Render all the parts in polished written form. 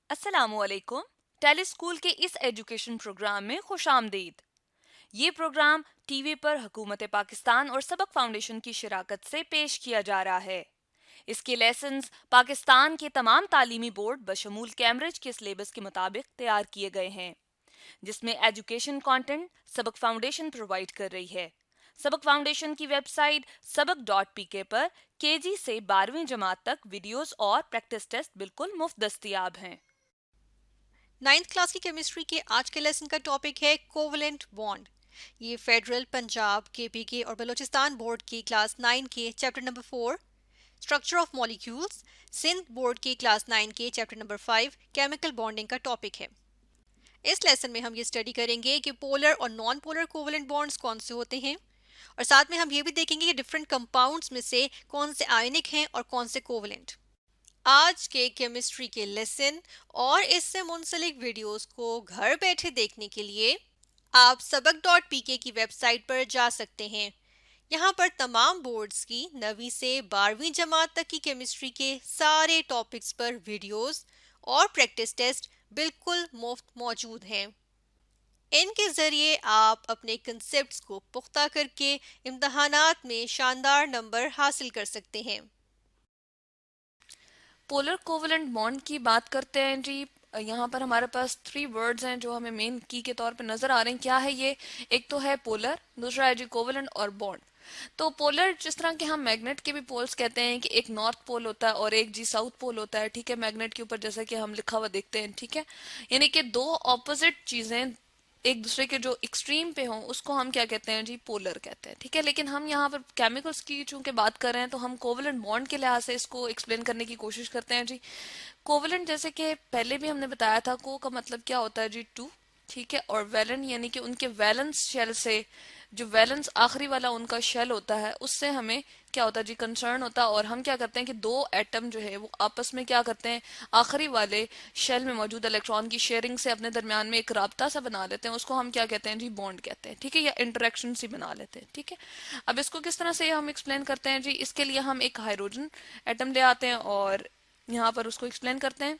अस्सलामुअलैकुम। Tele school के इस एजुकेशन प्रोग्राम में खुशामदीद। ये प्रोग्राम टीवी पर हुकूमत पाकिस्तान और सबक फाउंडेशन की शराकत से पेश किया जा रहा है। इसके लेसन्स पाकिस्तान के तमाम तालीमी बोर्ड बशमूल कैम्ब्रिज के सिलेबस के मुताबिक तैयार किए गए हैं, जिसमें एजुकेशन कंटेंट सबक फाउंडेशन प्रोवाइड कर रही है। सबक फाउंडेशन की वेबसाइट सबक.pk पर केजी से 12वीं जमात तक वीडियोस और प्रैक्टिस टेस्ट बिल्कुल मुफ्त दस्तियाब हैं। नाइन्थ क्लास की केमिस्ट्री के आज के लेसन का टॉपिक है कोवलेंट बॉन्ड। ये फेडरल, पंजाब, केपीके और बलूचिस्तान बोर्ड की क्लास 9 के chapter number 4 structure of molecules, Sindh board की क्लास 9 के चैप्टर नंबर 5 केमिकल बॉन्डिंग का टॉपिक है। इस लेसन में हम ये स्टडी करेंगे कि पोलर और नॉन पोलर कोवलेंट बॉन्ड्स कौन से होते हैं, और साथ में हम ये भी देखेंगे कि डिफरेंट कंपाउंड्स में से कौन से आयनिक हैं और कौन से कोवलेंट। आज के केमिस्ट्री के लेसन और इससे मुंसलिक वीडियोस को घर बैठे देखने के लिए आप सबक.pk की वेबसाइट पर जा सकते हैं। यहाँ पर तमाम बोर्ड्स की 9वीं से 12वीं जमात तक की केमिस्ट्री के सारे टॉपिक्स पर वीडियोस और प्रैक्टिस टेस्ट बिल्कुल मुफ्त मौजूद हैं। इनके ज़रिए आप अपने कंसेप्ट्स को पुख्ता करके इम्तहानात में शानदार नंबर हासिल कर सकते हैं। पोलर कोवलेंट बॉन्ड की बात करते हैं जी। यहाँ पर हमारे पास 3 वर्ड्स हैं जो हमें मेन की के तौर पे नजर आ रहे हैं। क्या है ये? एक तो है पोलर, दूसरा है जी कोवलेंट और बॉन्ड। तो पोलर जिस तरह के हम मैग्नेट के भी पोल्स कहते हैं कि एक नॉर्थ पोल होता है और एक जी साउथ पोल होता है, ठीक है, मैग्नेट के ऊपर जैसा कि हम लिखा हुआ देखते हैं, ठीक है। यानी कि दो ऑपोजिट चीजें एक दूसरे के जो एक्सट्रीम पे हों उसको हम क्या कहते हैं जी? पोलर कहते हैं, ठीक है। लेकिन हम यहाँ पर केमिकल्स की चूंकि बात कर रहे हैं तो हम कोवलेंट बॉन्ड के लिहाज से इसको एक्सप्लेन करने की कोशिश करते हैं जी। कोवलेंट जैसे कि पहले भी हमने बताया था, को का मतलब क्या होता है जी? टू, ठीक है। और वैलेंट यानी कि उनके वैलेंस शेल से, जो वैलेंस आखिरी वाला उनका शेल होता है, उससे हमें क्या होता है जी? कंसर्न होता है। और हम क्या करते हैं कि दो एटम जो है वो आपस में क्या करते हैं, आखिरी वाले शेल में मौजूद इलेक्ट्रॉन की शेयरिंग से अपने दरमियान में एक राब्ता सा बना लेते हैं। उसको हम क्या कहते हैं जी? बॉन्ड कहते हैं, ठीक है, या इंटरेक्शन सी बना लेते हैं, ठीक है। अब इसको किस तरह से हम एक्सप्लेन करते हैं जी? इसके लिए हम एक हाइड्रोजन एटम ले आते हैं और यहाँ पर उसको एक्सप्लेन करते हैं।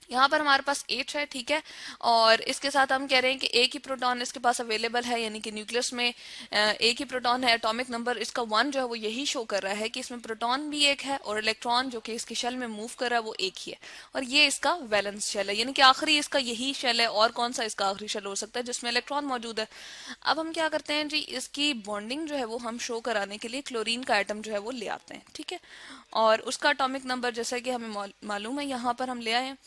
यहाँ पर हमारे पास H है, ठीक है। और इसके साथ हम कह रहे हैं कि एक ही प्रोटॉन इसके पास अवेलेबल है, यानी कि न्यूक्लियस में एक ही प्रोटॉन है। एटॉमिक नंबर इसका 1 जो है वो यही शो कर रहा है कि इसमें प्रोटॉन भी एक है और इलेक्ट्रॉन जो कि इसके शेल में मूव कर रहा है वो एक ही है। और ये इसका वैलेंस शेल है, यानी कि आखिरी इसका यही शेल है। और कौन सा इसका आखिरी शेल हो सकता है जिसमें इलेक्ट्रॉन मौजूद है? अब हम क्या करते हैं जी? इसकी बॉन्डिंग जो है वो हम शो कराने के लिए क्लोरीन का एटम जो है वो ले आते हैं, ठीक है। और उसका एटॉमिक नंबर जैसा कि हमें मालूम है, यहाँ पर हम ले आए हैं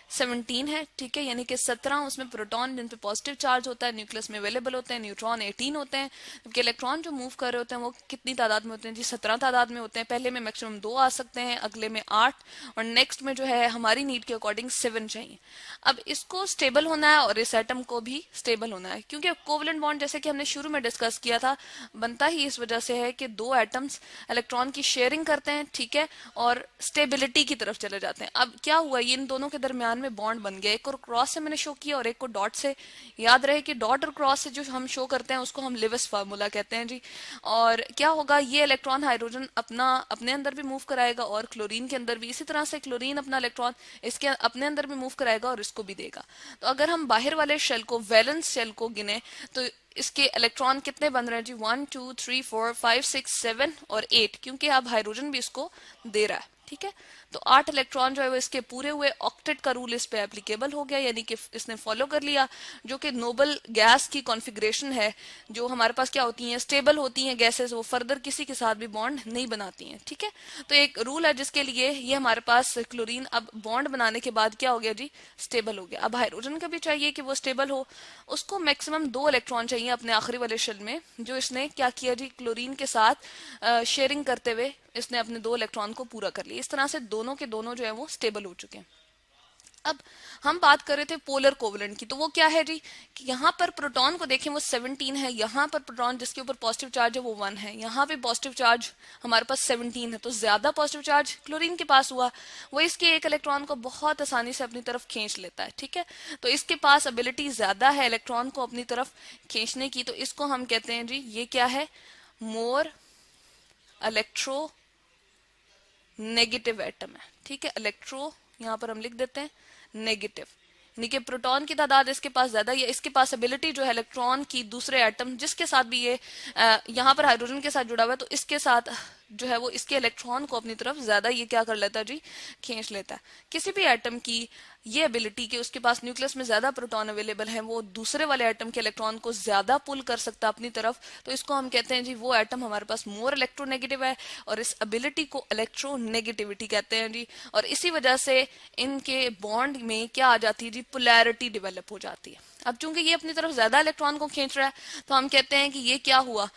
17 है, ठीक है। यानी कि 17 उसमें प्रोटॉन जिन पे पॉजिटिव चार्ज होता है न्यूक्लियस में अवेलेबल होते हैं, न्यूट्रॉन 18 होते हैं। जबकि इलेक्ट्रॉन जो मूव कर रहे होते हैं वो कितनी तादाद में होते हैं जी? 17 तादाद में होते हैं। पहले में मैक्सिमम 2 आ सकते हैं, अगले में 8, और नेक्स्ट में जो है हमारी नीड के अकॉर्डिंग 7 चाहिए। अब इसको स्टेबल होना है और इस एटम को भी स्टेबल होना है, क्योंकि कोवलेंट बॉन्ड जैसे कि हमने शुरू में डिस्कस किया था बनता ही इस वजह से है कि दो एटम्स इलेक्ट्रॉन की शेयरिंग करते हैं, ठीक है, और स्टेबिलिटी की तरफ चले जाते हैं। अब क्या हुआ, ये इन दोनों के दरमियान में बॉन्ड बन गया। एक को क्रॉस से मैंने शो किया और एक को डॉट से। याद रहे कि डॉट और क्रॉस से जो हम शो करते हैं उसको हम लिविस फार्मूला कहते हैं जी। और क्या होगा, ये इलेक्ट्रॉन हाइड्रोजन अपना अपने अंदर भी मूव कराएगा और क्लोरीन के अंदर भी। इसी तरह से क्लोरीन अपना इलेक्ट्रॉन इसके अपने अंदर भी मूव कराएगा और इसको भी देगा। तो अगर हम बाहर वाले शेल को, वैलेंस शेल को गिने तो इसके इलेक्ट्रॉन कितने बन रहे हैं जी? 1 2 3 4 5 6 7 और 8, क्योंकि अब हाइड्रोजन भी इसको दे रहा है, ठीक है। तो 8 इलेक्ट्रॉन जो है वो इसके पूरे हुए। ऑक्टेट का रूल इस पे एप्लीकेबल हो गया, यानी कि इसने फॉलो कर लिया, जो कि नोबल गैस की कॉन्फ़िगरेशन है। जो हमारे पास क्या होती हैं, स्टेबल होती हैं गैसेस, वो फर्दर किसी के साथ भी बॉन्ड नहीं बनाती हैं, ठीक है। तो एक रूल है जिसके लिए ये हमारे पास क्लोरीन अब बॉन्ड बनाने के बाद क्या हो गया जी? स्टेबल हो गया। अब हाइड्रोजन का भी चाहिए कि वो स्टेबल हो, उसको मैक्सिमम 2 इलेक्ट्रॉन चाहिए अपने आखिरी वाले शेल में, जो इसने क्या किया जी? क्लोरीन के साथ शेयरिंग करते हुए इसने अपने 2 इलेक्ट्रॉन को पूरा कर लिया। इस तरह से दोनों के दोनों जो है वो स्टेबल हो चुके हैं। अब हम बात कर रहे थे पोलर कोवलेंट की, तो वो क्या है जी? कि यहाँ पर प्रोटॉन को देखें वो 17 है, यहाँ पर प्रोटॉन जिसके ऊपर पॉजिटिव चार्ज है वो 1 है, यहाँ पे पॉजिटिव चार्ज हमारे पास 17 है, तो ज्यादा पॉजिटिव चार्ज क्लोरीन के पास हुआ। वो इसके एक इलेक्ट्रॉन को बहुत आसानी से अपनी तरफ खींच लेता है, ठीक है। तो इसके पास एबिलिटी ज्यादा है इलेक्ट्रॉन को अपनी तरफ खींचने की, तो इसको हम कहते हैं जी, ये क्या है? मोर इलेक्ट्रो नेगेटिव एटम है, ठीक है, इलेक्ट्रो यहाँ पर हम लिख देते हैं नेगेटिव, यानी कि प्रोटॉन की तादाद इसके पास ज्यादा, या इसके पास एबिलिटी जो है इलेक्ट्रॉन की दूसरे एटम जिसके साथ भी ये यहाँ पर हाइड्रोजन के साथ जुड़ा हुआ है, तो इसके साथ जो है वो इसके इलेक्ट्रॉन को अपनी तरफ ज्यादा ये क्या कर लेता है जी, खींच लेता है। किसी भी एटम की ये एबिलिटी कि उसके पास न्यूक्लियस में ज्यादा प्रोटॉन अवेलेबल है, वो दूसरे वाले एटम के इलेक्ट्रॉन को ज्यादा पुल कर सकता है अपनी तरफ, तो इसको हम कहते हैं जी वो एटम हमारे पास मोर इलेक्ट्रोनेगेटिव है, और इस एबिलिटी को इलेक्ट्रोनेगेटिविटी कहते हैं जी। और इसी वजह से इनके बॉन्ड में क्या आ जाती है जी, पोलैरिटी डेवलप हो जाती है। अब चूंकि ये अपनी तरफ ज्यादा इलेक्ट्रॉन को खींच रहा है, तो हम कहते हैं कि ये क्या हुआ,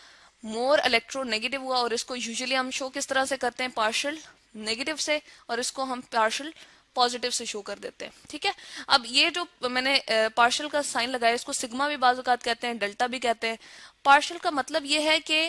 मोर इलेक्ट्रोनेगेटिव हुआ। और इसको यूजुअली हम शो किस तरह से करते हैं, पार्शियल नेगेटिव से, और इसको हम पार्शियल पॉजिटिव से शो कर देते हैं। ठीक है, अब ये जो मैंने पार्शियल का साइन लगाया, इसको सिग्मा भी बाज़ औक़ात कहते हैं, डेल्टा भी कहते हैं। पार्शियल का मतलब ये है कि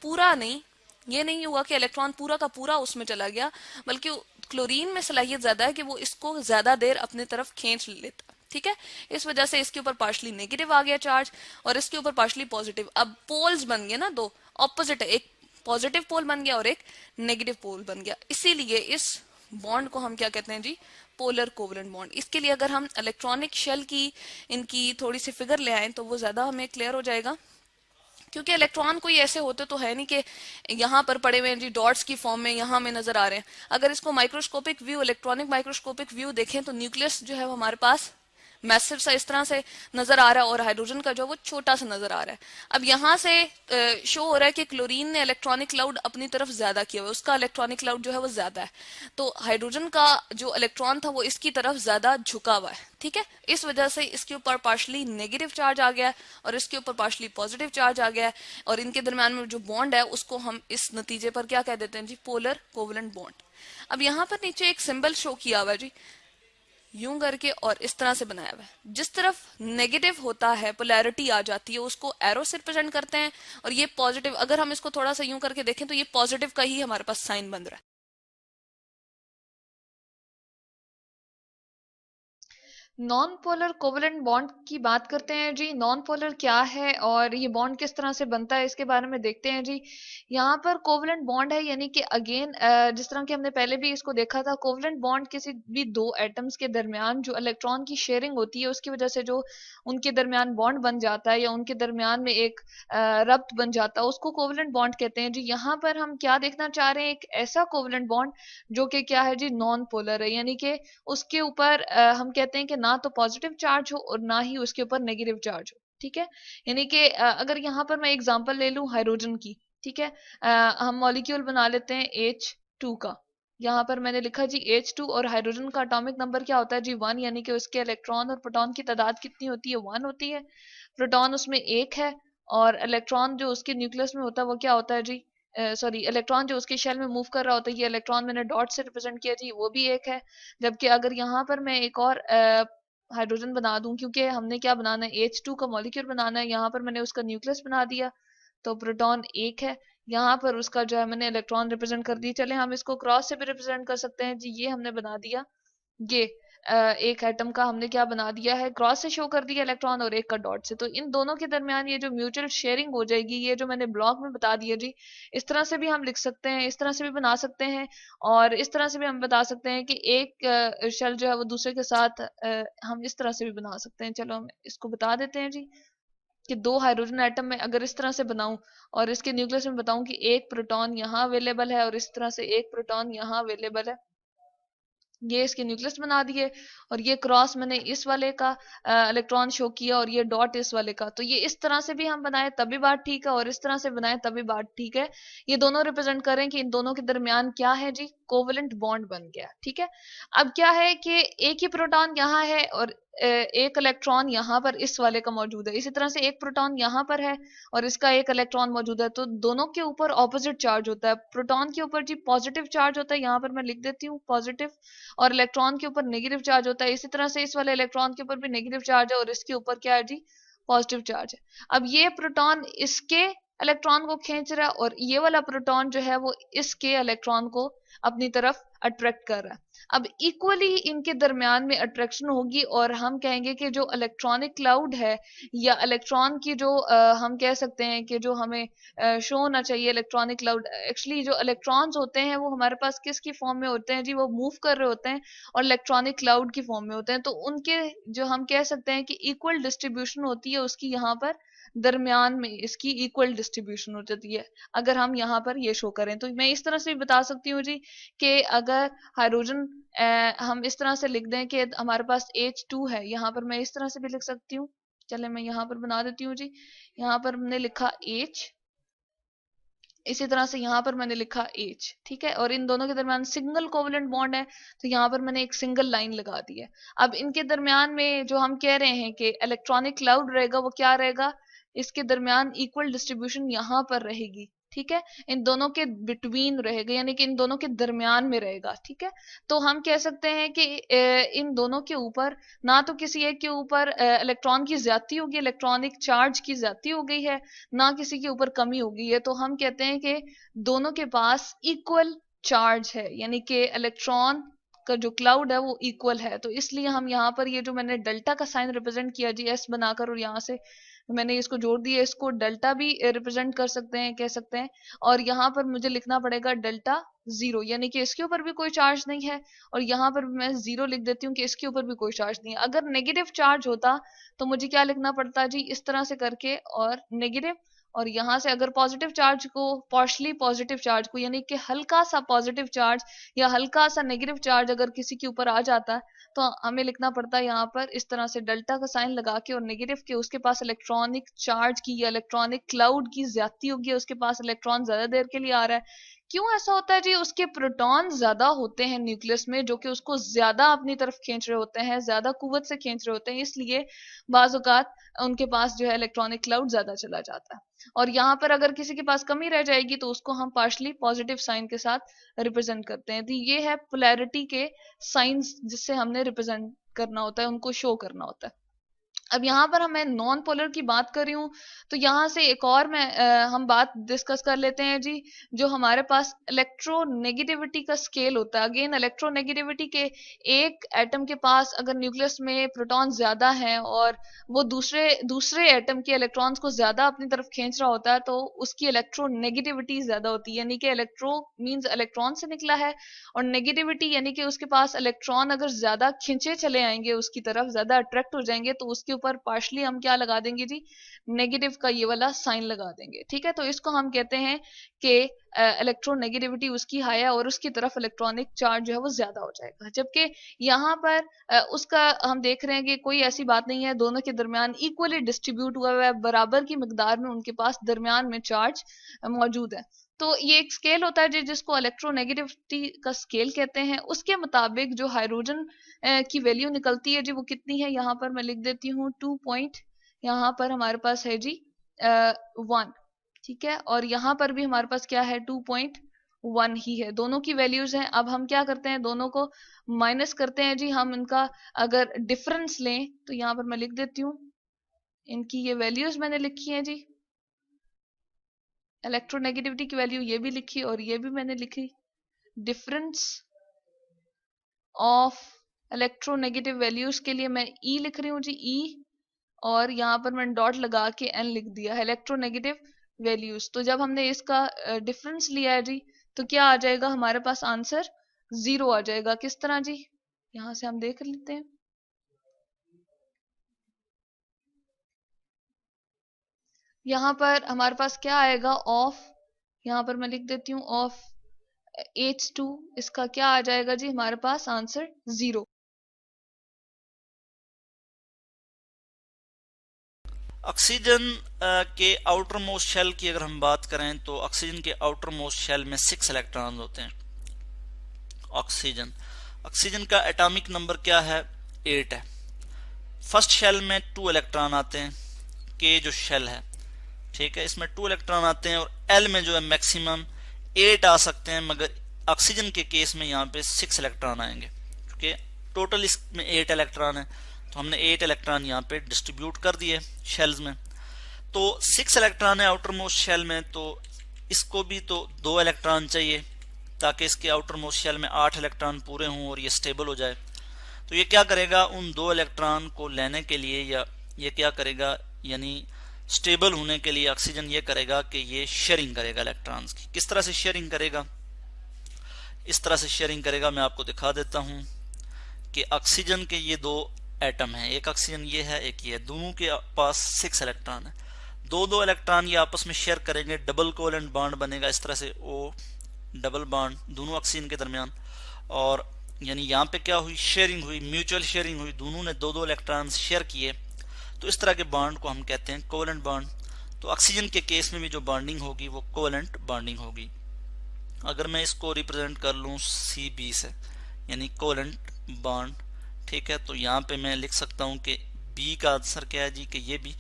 पूरा नहीं, ये नहीं हुआ कि इलेक्ट्रॉन पूरा का पूरा उसमें चला गया, बल्कि क्लोरीन में सलाहियत ज्यादा है कि वो इसको ज्यादा देर अपने तरफ खींच लेता। ठीक है, इस वजह से इसके ऊपर पार्शली नेगेटिव आ गया चार्ज, और इसके ऊपर पार्शली पॉजिटिव। अब पोल्स बन गए ना, दो ऑपोजिट है, एक पॉजिटिव पोल बन गया और एक नेगेटिव पोल बन गया। इसीलिए इस बॉन्ड को हम क्या कहते हैं जी, पोलर कोवलेंट बॉन्ड। इसके लिए अगर हम इलेक्ट्रॉनिक शेल की इनकी थोड़ी सी फिगर ले आए तो वो ज्यादा हमें क्लियर हो जाएगा, क्योंकि इलेक्ट्रॉन कोई ऐसे होते तो है नहीं कि यहाँ पर पड़े हुए हैं जी डॉट्स की फॉर्म में, यहाँ में नजर आ रहे हैं। अगर इसको microscopic view, electronic microscopic view देखें तो न्यूक्लियस जो है वो हमारे पास मैसिव सा इस तरह से नजर आ रहा है, और हाइड्रोजन का जो वो छोटा सा नजर आ रहा है। अब यहाँ से शो हो रहा है कि क्लोरीन ने इलेक्ट्रॉनिक क्लाउड अपनी तरफ ज्यादा किया हुआ है, उसका इलेक्ट्रॉनिक क्लाउड जो है वो ज्यादा है, तो हाइड्रोजन का जो इलेक्ट्रॉन था वो इसकी तरफ ज्यादा झुका हुआ है। ठीक है, इस वजह से इसके ऊपर पार्शली नेगेटिव चार्ज आ गया है और इसके ऊपर पार्शली पॉजिटिव चार्ज आ गया है, और इनके दरम्यान में जो बॉन्ड है उसको हम इस नतीजे पर क्या कह देते हैं जी, पोलर कोवलेंट बॉन्ड। अब यहाँ पर नीचे एक सिंबल शो किया हुआ है जी, यूं करके और इस तरह से बनाया हुआ है। जिस तरफ नेगेटिव होता है, पोलैरिटी आ जाती है, उसको एरो से रिप्रेजेंट करते हैं, और ये पॉजिटिव, अगर हम इसको थोड़ा सा यूं करके देखें तो ये पॉजिटिव का ही हमारे पास साइन बन रहा है। नॉन पोलर कोवलेंट बॉन्ड की बात करते हैं जी। नॉन पोलर क्या है और ये बॉन्ड किस तरह से बनता है, इसके बारे में देखते हैं जी। यहाँ पर कोवलेंट बॉन्ड है, यानी कि अगेन जिस तरह कि हमने पहले भी इसको देखा था, कोवलेंट बॉन्ड किसी भी दो एटम्स के दरमियान जो इलेक्ट्रॉन की शेयरिंग होती है उसकी वजह से जो उनके दरमियान बॉन्ड बन जाता है, या उनके दरमियान में एक रब्त बन जाता है, उसको कोवलेंट बॉन्ड कहते हैं जी। यहाँ पर हम क्या देखना चाह रहे हैं, एक ऐसा कोवलेंट बॉन्ड जो कि क्या है जी, नॉन पोलर है, यानी कि उसके ऊपर हम कहते हैं कि ना तो पॉजिटिव चार्ज हो और ना ही उसके ऊपर नेगेटिव चार्ज हो। ठीक है, यानी कि अगर यहाँ पर मैं एग्जांपल ले लूं हाइड्रोजन की, ठीक है, हम मॉलिक्यूल बना लेते हैं H2 का। यहाँ पर मैंने लिखा जी H2, और हाइड्रोजन का एटॉमिक नंबर क्या होता है जी, 1, यानी कि उसके इलेक्ट्रॉन और प्रोटॉन की तादाद कितनी होती है, 1 होती है। प्रोटॉन उसमें एक है, और इलेक्ट्रॉन जो उसके न्यूक्लियस में होता है वो क्या होता है जी, सॉरी इलेक्ट्रॉन जो उसके शेल में मूव कर रहा होता है, ये इलेक्ट्रॉन मैंने डॉट से रिप्रेजेंट किया जी, वो भी एक है। जबकि अगर यहाँ पर मैं एक और हाइड्रोजन बना दूं, क्योंकि हमने क्या बनाना है, H2 का मॉलिक्यूल बनाना है, यहाँ पर मैंने उसका न्यूक्लियस बना दिया, तो प्रोटॉन एक है, यहाँ पर उसका जो है मैंने इलेक्ट्रॉन रिप्रेजेंट कर दिया। चले हम इसको क्रॉस से भी रिप्रेजेंट कर सकते हैं जी, ये हमने बना दिया, ये एक एटम का हमने क्या बना दिया है, क्रॉस से शो कर दिया इलेक्ट्रॉन, और एक का डॉट से। तो इन दोनों के दरमियान ये जो म्यूचुअल शेयरिंग हो जाएगी, ये जो मैंने ब्लॉक में बता दिया जी, इस तरह से भी हम लिख सकते हैं, इस तरह से भी बना सकते हैं, और इस तरह से भी हम बता सकते हैं कि एक शेल जो है वो दूसरे के साथ हम इस तरह से भी बना सकते हैं। चलो हम इसको बता देते हैं जी, कि दो हाइड्रोजन एटम में अगर इस तरह से बनाऊं और इसके न्यूक्लियस में बताऊं कि एक प्रोटॉन यहाँ अवेलेबल है और इस तरह से एक प्रोटॉन यहाँ अवेलेबल है, ये इसके न्यूक्लियस बना दिए, और ये क्रॉस मैंने इस वाले का इलेक्ट्रॉन शो किया, और ये डॉट इस वाले का। तो ये इस तरह से भी हम बनाए तभी बात ठीक है, और इस तरह से बनाए तभी बात ठीक है। ये दोनों रिप्रेजेंट करें कि इन दोनों के दरमियान क्या है जी, कोवलेंट बॉन्ड बन गया। ठीक है, अब क्या है कि एक ही प्रोटॉन यहाँ है और एक इलेक्ट्रॉन यहाँ पर इस वाले का मौजूद है, इसी तरह से एक प्रोटॉन यहाँ पर है और इसका एक इलेक्ट्रॉन मौजूद है, तो दोनों के ऊपर ऑपोजिट चार्ज होता है। प्रोटॉन के ऊपर जी पॉजिटिव चार्ज होता है, यहाँ पर मैं लिख देती हूँ पॉजिटिव, और इलेक्ट्रॉन के ऊपर नेगेटिव चार्ज होता है। इसी तरह से इस वाले इलेक्ट्रॉन के ऊपर भी नेगेटिव चार्ज है और इसके ऊपर क्या है जी, पॉजिटिव चार्ज है। अब ये प्रोटॉन इसके इलेक्ट्रॉन को खींच रहा है और ये वाला प्रोटॉन जो है वो इसके इलेक्ट्रॉन को अपनी तरफ अट्रैक्ट कर रहा है। अब इक्वली इनके दरमियान में अट्रैक्शन होगी और हम कहेंगे कि जो इलेक्ट्रॉनिक क्लाउड है या इलेक्ट्रॉन की जो हम कह सकते हैं कि जो हमें शो होना चाहिए इलेक्ट्रॉनिक क्लाउड, एक्चुअली जो इलेक्ट्रॉन्स होते हैं वो हमारे पास किसकी फॉर्म में होते हैं जी, वो मूव कर रहे होते हैं और इलेक्ट्रॉनिक क्लाउड की फॉर्म में होते हैं। तो उनके जो हम कह सकते हैं कि इक्वल डिस्ट्रीब्यूशन होती है उसकी यहाँ पर दरमियान में इसकी इक्वल डिस्ट्रीब्यूशन हो जाती है अगर हम यहाँ पर ये शो करें। तो मैं इस तरह से भी बता सकती हूँ जी कि अगर हाइड्रोजन हम इस तरह से लिख दें कि हमारे पास H2 है, यहाँ पर मैं इस तरह से भी लिख सकती हूँ। चले मैं यहाँ पर बना देती हूँ जी। यहाँ पर हमने लिखा H, इसी तरह से यहाँ पर मैंने लिखा H, ठीक है, और इन दोनों के दरमियान सिंगल कोवलेंट बॉन्ड है तो यहाँ पर मैंने एक सिंगल लाइन लगा दी है। अब इनके दरमियान में जो हम कह रहे हैं कि इलेक्ट्रॉनिक क्लाउड रहेगा वो क्या रहेगा, इसके दरमियान इक्वल डिस्ट्रीब्यूशन यहाँ पर रहेगी, ठीक है, इन दोनों के बिटवीन रहेगा यानी कि इन दोनों के दरमियान में रहेगा, ठीक है। तो हम कह सकते हैं कि इन दोनों के ऊपर ना तो किसी एक के ऊपर इलेक्ट्रॉन की ज्यादती होगी, इलेक्ट्रॉनिक चार्ज की ज्यादती हो गई है, ना किसी के ऊपर कमी हो गई है। तो हम कहते हैं कि दोनों के पास इक्वल चार्ज है यानी कि इलेक्ट्रॉन का जो क्लाउड है वो इक्वल है। तो इसलिए हम यहाँ पर ये जो मैंने डेल्टा का साइन रिप्रेजेंट किया जी एस बनाकर और यहाँ से मैंने इसको जोड़ दिया, इसको डेल्टा भी रिप्रेजेंट कर सकते हैं, कह सकते हैं। और यहाँ पर मुझे लिखना पड़ेगा डेल्टा जीरो यानी कि इसके ऊपर भी कोई चार्ज नहीं है और यहाँ पर मैं जीरो लिख देती हूँ कि इसके ऊपर भी कोई चार्ज नहीं है। अगर नेगेटिव चार्ज होता तो मुझे क्या लिखना पड़ता जी, इस तरह से करके और नेगेटिव, और यहाँ से अगर पॉजिटिव चार्ज को पार्शली पॉजिटिव चार्ज को यानी कि हल्का सा पॉजिटिव चार्ज या हल्का सा नेगेटिव चार्ज अगर किसी के ऊपर आ जाता है तो हमें लिखना पड़ता है यहाँ पर इस तरह से डेल्टा का साइन लगा के और नेगेटिव के उसके पास इलेक्ट्रॉनिक चार्ज की या इलेक्ट्रॉनिक क्लाउड की ज्यादती होगी, उसके पास इलेक्ट्रॉन ज्यादा देर के लिए आ रहा है। क्यों ऐसा होता है जी, उसके प्रोटॉन ज्यादा होते हैं न्यूक्लियस में जो कि उसको ज्यादा अपनी तरफ खींच रहे होते हैं, ज्यादा कुव्वत से खींच रहे होते हैं, इसलिए बाज औकात उनके पास जो है इलेक्ट्रॉनिक क्लाउड ज्यादा चला जाता है। और यहाँ पर अगर किसी के पास कमी रह जाएगी तो उसको हम पार्शली पॉजिटिव साइन के साथ रिप्रेजेंट करते हैं। तो ये है पोलैरिटी के साइंस जिससे हमने रिप्रेजेंट करना होता है, उनको शो करना होता है। अब यहाँ पर मैं नॉन पोलर की बात कर रही हूँ तो यहाँ से एक और हम बात डिस्कस कर लेते हैं जी, जो हमारे पास इलेक्ट्रोनेगेटिविटी का स्केल होता है। अगेन इलेक्ट्रोनेगेटिविटी के एक एटम के पास अगर न्यूक्लियस में प्रोटॉन ज्यादा है और वो दूसरे दूसरे एटम के इलेक्ट्रॉन्स को ज्यादा अपनी तरफ खींच रहा होता है तो उसकी इलेक्ट्रोनेगेटिविटी ज्यादा होती है, यानी कि इलेक्ट्रो मीन्स इलेक्ट्रॉन से निकला है और नेगेटिविटी यानी कि उसके पास इलेक्ट्रॉन अगर ज्यादा खींचे चले आएंगे उसकी तरफ, ज्यादा अट्रैक्ट हो जाएंगे तो उसके ऊपर पार्शली हम क्या लगा देंगे जी, नेगेटिव का ये वाला साइन लगा देंगे, ठीक है। तो इसको हम कहते हैं कि इलेक्ट्रोनेगेटिविटी उसकी हाई है और उसकी तरफ इलेक्ट्रॉनिक चार्ज जो है वो ज्यादा हो जाएगा। जबकि यहाँ पर उसका हम देख रहे हैं कि कोई ऐसी बात नहीं है, दोनों के दरमियान इक्वली डिस्ट्रीब्यूट हुआ है, बराबर की मिकदार में उनके पास दरमियान में चार्ज मौजूद है। तो ये एक स्केल होता है जिसको इलेक्ट्रोनेगेटिविटी का स्केल कहते हैं। उसके मुताबिक जो हाइड्रोजन की वैल्यू निकलती है जी वो कितनी है, यहाँ पर मैं लिख देती हूँ 2 पॉइंट, यहाँ पर हमारे पास है जी 1, ठीक है, और यहाँ पर भी हमारे पास क्या है 2.1 ही है, दोनों की वैल्यूज हैं। अब हम क्या करते हैं, दोनों को माइनस करते हैं जी, हम इनका अगर डिफरेंस लें तो यहाँ पर मैं लिख देती हूँ, इनकी ये वैल्यूज मैंने लिखी है जी, इलेक्ट्रोनेगेटिविटी की वैल्यू ये भी लिखी और ये भी मैंने लिखी, डिफरेंस ऑफ इलेक्ट्रोनेगेटिव वैल्यूज के लिए मैं ई लिख रही हूँ जी, ई, और यहाँ पर मैंने डॉट लगा के एन लिख दिया है इलेक्ट्रोनेगेटिव वैल्यूज। तो जब हमने इसका डिफरेंस लिया है जी तो क्या आ जाएगा हमारे पास आंसर 0 आ जाएगा। किस तरह जी, यहाँ से हम देख लेते हैं, यहाँ पर हमारे पास क्या आएगा ऑफ, यहाँ पर मैं लिख देती हूँ ऑफ H2, इसका क्या आ जाएगा जी हमारे पास आंसर 0। ऑक्सीजन के आउटर मोस्ट शेल की अगर हम बात करें तो ऑक्सीजन के आउटर मोस्ट शेल में 6 इलेक्ट्रॉन होते हैं। ऑक्सीजन ऑक्सीजन का एटॉमिक नंबर क्या है, 8 है। फर्स्ट शेल में 2 इलेक्ट्रॉन आते हैं, के जो शेल है, ठीक है, इसमें 2 इलेक्ट्रॉन आते हैं और एल में जो है मैक्सिमम 8 आ सकते हैं, मगर ऑक्सीजन के केस में यहाँ पे 6 इलेक्ट्रॉन आएंगे क्योंकि टोटल इसमें 8 इलेक्ट्रॉन है, तो हमने 8 इलेक्ट्रॉन यहाँ पे डिस्ट्रीब्यूट कर दिए शेल्स में। तो 6 इलेक्ट्रॉन है आउटर मोस्ट शेल में, तो इसको भी तो 2 इलेक्ट्रॉन चाहिए ताकि इसके आउटर मोस्ट शेल में 8 इलेक्ट्रॉन पूरे हों और ये स्टेबल हो जाए। तो ये क्या करेगा, उन 2 इलेक्ट्रॉन को लेने के लिए, या ये क्या करेगा, यानी स्टेबल होने के लिए ऑक्सीजन ये करेगा कि ये शेयरिंग करेगा इलेक्ट्रॉन्स की। किस तरह से शेयरिंग करेगा, इस तरह से शेयरिंग करेगा। मैं आपको दिखा देता हूं कि ऑक्सीजन के ये 2 एटम हैं, एक ऑक्सीजन ये है, एक ये, दोनों के पास 6 इलेक्ट्रॉन है। 2 इलेक्ट्रॉन ये आपस में शेयर करेंगे, डबल कोवेलेंट बॉन्ड बनेगा इस तरह से, ओ डबल बॉन्ड दोनों ऑक्सीजन के दरमियान। और यानी यहाँ पे क्या हुई, शेयरिंग हुई, म्यूचुअल शेयरिंग हुई, दोनों ने 2 इलेक्ट्रॉन शेयर किए। तो इस तरह के बॉन्ड को हम कहते हैं कोवेलेंट बॉन्ड। तो ऑक्सीजन के केस में भी जो बॉन्डिंग होगी वो कोवेलेंट बॉन्डिंग होगी। अगर मैं इसको रिप्रेजेंट कर लूँ CB से, यानी कोवेलेंट बॉन्ड, ठीक है, तो यहाँ पे मैं लिख सकता हूँ कि B का आंसर क्या है जी, कि ये भी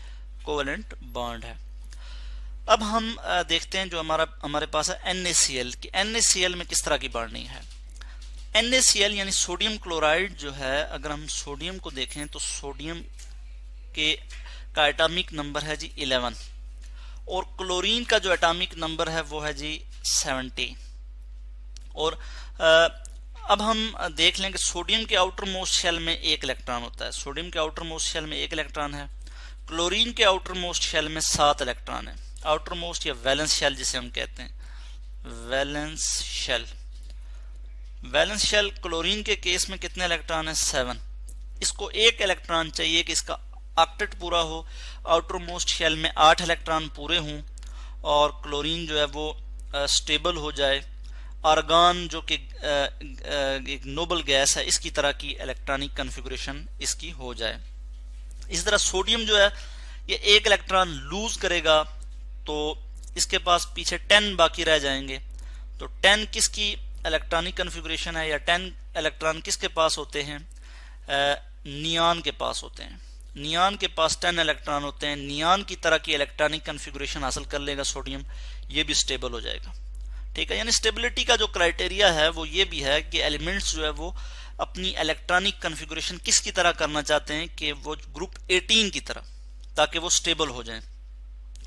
कोवेलेंट बॉन्ड है। अब हम देखते हैं जो हमारे पास है NaCl कि NaCl में किस तरह की बॉन्डिंग है। NaCl यानी सोडियम क्लोराइड जो है, अगर हम सोडियम को देखें तो सोडियम का एटॉमिक नंबर है जी 11 और क्लोरीन का जो एटॉमिक नंबर है वो है जी 70। और अब हम देख लें कि सोडियम के आउटर मोस्ट शेल में 1 इलेक्ट्रॉन होता है, सोडियम के आउटर मोस्ट शेल में 1 इलेक्ट्रॉन है, क्लोरीन के आउटर मोस्ट शेल में 7 इलेक्ट्रॉन है। आउटर मोस्ट या वैलेंस शेल जिसे हम कहते हैं, valence shell. Valence shell chlorine के केस में कितने इलेक्ट्रॉन है, 7। इसको 1 इलेक्ट्रॉन चाहिए कि इसका ऑक्टेट पूरा हो, आउटर मोस्ट शेल में 8 इलेक्ट्रॉन पूरे हों और क्लोरीन जो है वो स्टेबल हो जाए। आर्गन जो कि एक नोबल गैस है, इसकी तरह की इलेक्ट्रॉनिक कन्फिगरेशन इसकी हो जाए। इस तरह सोडियम जो है ये 1 इलेक्ट्रॉन लूज करेगा तो इसके पास पीछे 10 बाकी रह जाएंगे। तो 10 किसकी इलेक्ट्रॉनिक कन्फिगरेशन है, या 10 इलेक्ट्रॉन किसके पास होते हैं, नियॉन के पास होते हैं। नियॉन के पास 10 इलेक्ट्रॉन होते हैं, नियॉन की तरह की इलेक्ट्रॉनिक कन्फिगरेशन हासिल कर लेगा सोडियम, ये भी स्टेबल हो जाएगा। ठीक है, यानी स्टेबिलिटी का जो क्राइटेरिया है वो ये भी है कि एलिमेंट्स जो है वो अपनी इलेक्ट्रॉनिक कन्फिगरेशन किसकी तरह करना चाहते हैं, कि वो ग्रुप 18 की तरह, ताकि वो स्टेबल हो जाए।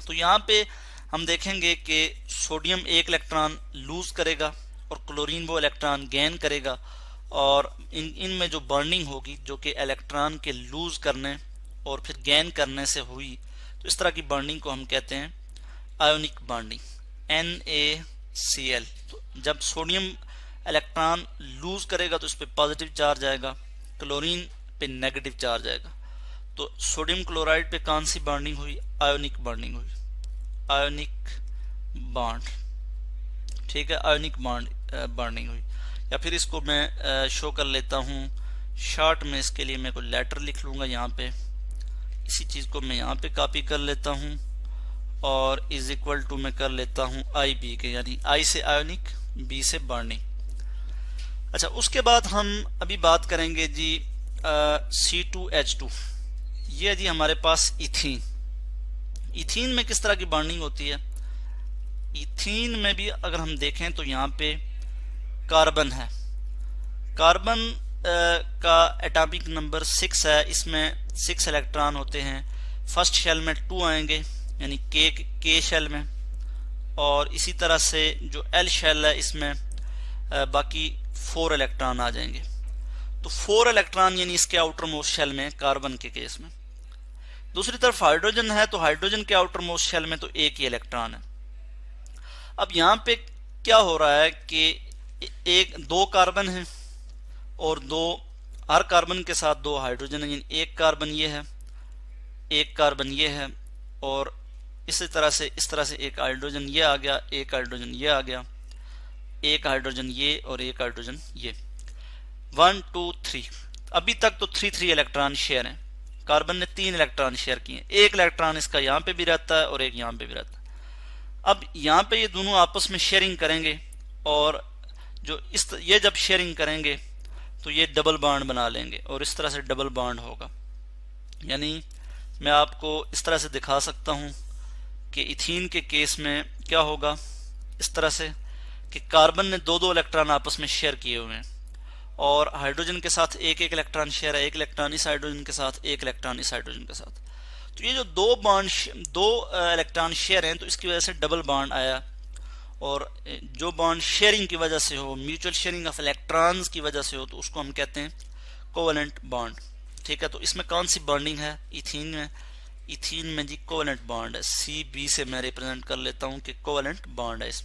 तो यहाँ पे हम देखेंगे कि सोडियम 1 इलेक्ट्रॉन लूज करेगा और क्लोरीन वो इलेक्ट्रॉन गेन करेगा, और इनमें जो बर्निंग होगी जो कि इलेक्ट्रॉन के लूज करने और फिर गेन करने से हुई, तो इस तरह की बॉन्डिंग को हम कहते हैं आयोनिक बॉन्डिंग, NaCl। तो जब सोडियम इलेक्ट्रॉन लूज करेगा तो इस पे पॉजिटिव चार्ज आएगा, क्लोरीन पे नेगेटिव चार्ज आएगा। तो सोडियम क्लोराइड पे कौन सी बॉन्डिंग हुई, आयोनिक बॉन्डिंग हुई, आयोनिक बॉन्ड। ठीक है, आयोनिक बॉन्डिंग हुई। या फिर इसको मैं शो कर लेता हूँ शॉर्ट में, इसके लिए मैं कोई लेटर लिख लूँगा यहाँ पे, इसी चीज़ को मैं यहाँ पे कॉपी कर लेता हूँ और इज इक्वल टू मैं कर लेता हूँ IB के, यानी I से आयोनिक, B से बॉन्डिंग। अच्छा, उसके बाद हम अभी बात करेंगे जी C2H2। ये जी हमारे पास इथीन। इथीन में किस तरह की बॉन्डिंग होती है, इथीन में भी अगर हम देखें तो यहाँ पे कार्बन है, कार्बन का एटॉमिक नंबर 6 है, इसमें 6 इलेक्ट्रॉन होते हैं। फर्स्ट शेल में 2 आएंगे यानी के शेल में, और इसी तरह से जो L शेल है इसमें बाकी 4 इलेक्ट्रॉन आ जाएंगे। तो 4 इलेक्ट्रॉन यानी इसके आउटर मोस्ट शेल में, कार्बन के केस में। दूसरी तरफ हाइड्रोजन है, तो हाइड्रोजन के आउटर मोस्ट शेल में तो 1 ही इलेक्ट्रॉन है। अब यहाँ पे क्या हो रहा है कि 2 कार्बन हैं और 2, हर कार्बन के साथ 2 हाइड्रोजन है, यानी 1 कार्बन ये है, 1 कार्बन ये है, और इस तरह से एक हाइड्रोजन ये आ गया, 1 हाइड्रोजन ये आ गया, 1 हाइड्रोजन ये और 1 हाइड्रोजन ये। 1 2 3, अभी तक तो 3 इलेक्ट्रॉन शेयर हैं। कार्बन ने 3 इलेक्ट्रॉन शेयर किए, 1 इलेक्ट्रॉन इसका यहाँ पे भी रहता है और 1 यहाँ पे भी रहता है। अब यहाँ पे ये दोनों आपस में शेयरिंग करेंगे, और जो ये जब शेयरिंग करेंगे तो ये डबल बॉन्ड बना लेंगे, और इस तरह से डबल बॉन्ड होगा। यानी मैं आपको इस तरह से दिखा सकता हूँ कि इथीन के केस में क्या होगा, इस तरह से कि कार्बन ने 2 इलेक्ट्रॉन आपस में शेयर किए हुए हैं, और हाइड्रोजन के साथ 1 इलेक्ट्रॉन शेयर है, 1 इलेक्ट्रॉन इस हाइड्रोजन के साथ, 1 इलेक्ट्रॉन इस हाइड्रोजन के साथ। तो ये जो दो इलेक्ट्रॉन शेयर हैं तो इसकी वजह से डबल बॉन्ड आया, और जो बॉन्ड शेयरिंग की वजह से हो, म्यूचुअल शेयरिंग ऑफ इलेक्ट्रॉन्स की वजह से हो, तो उसको हम कहते हैं कोवेलेंट बॉन्ड। ठीक है, तो इसमें कौन सी बॉन्डिंग है? इथीन में। इथीन में जी कोवेलेंट बॉन्ड है, CB से मैं रिप्रेजेंट कर लेता हूं कि कोवेलेंट बॉन्ड है इसमें।